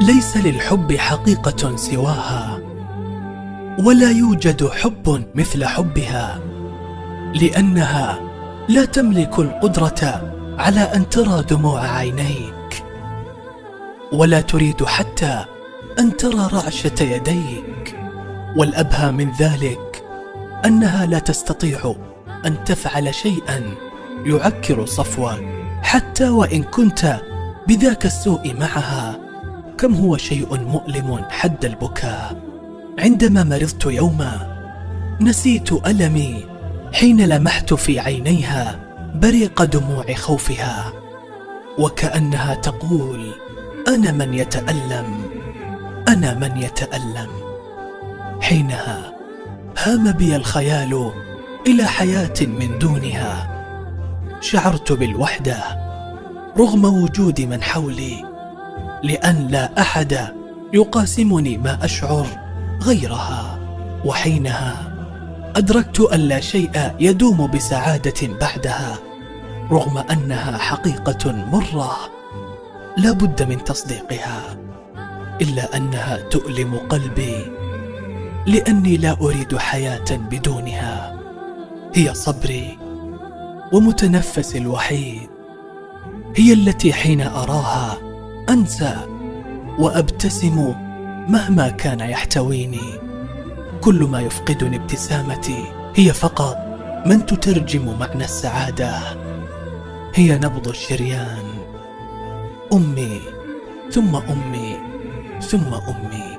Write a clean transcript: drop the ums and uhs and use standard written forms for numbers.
ليس للحب حقيقة سواها، ولا يوجد حب مثل حبها، لأنها لا تملك القدرة على أن ترى دموع عينيك، ولا تريد حتى أن ترى رعشة يديك. والأبهى من ذلك أنها لا تستطيع أن تفعل شيئا يعكر صفوك، حتى وإن كنت بذاك السوء معها. كم هو شيء مؤلم حد البكاء. عندما مرضت يوما نسيت ألمي حين لمحت في عينيها بريق دموع خوفها، وكأنها تقول: أنا من يتألم، أنا من يتألم. حينها هام بي الخيال إلى حياة من دونها. شعرت بالوحدة رغم وجود من حولي، لأن لا أحد يقاسمني ما أشعر غيرها. وحينها أدركت أن لا شيء يدوم بسعادة بعدها، رغم أنها حقيقة مرة لا بد من تصديقها، إلا أنها تؤلم قلبي، لأني لا أريد حياة بدونها. هي صبري ومتنفسي الوحيد، هي التي حين أراها أنسى وأبتسم مهما كان يحتويني. كل ما يفقدني ابتسامتي هي فقط من تترجم معنى السعادة. هي نبض الشريان، أمي ثم أمي ثم أمي.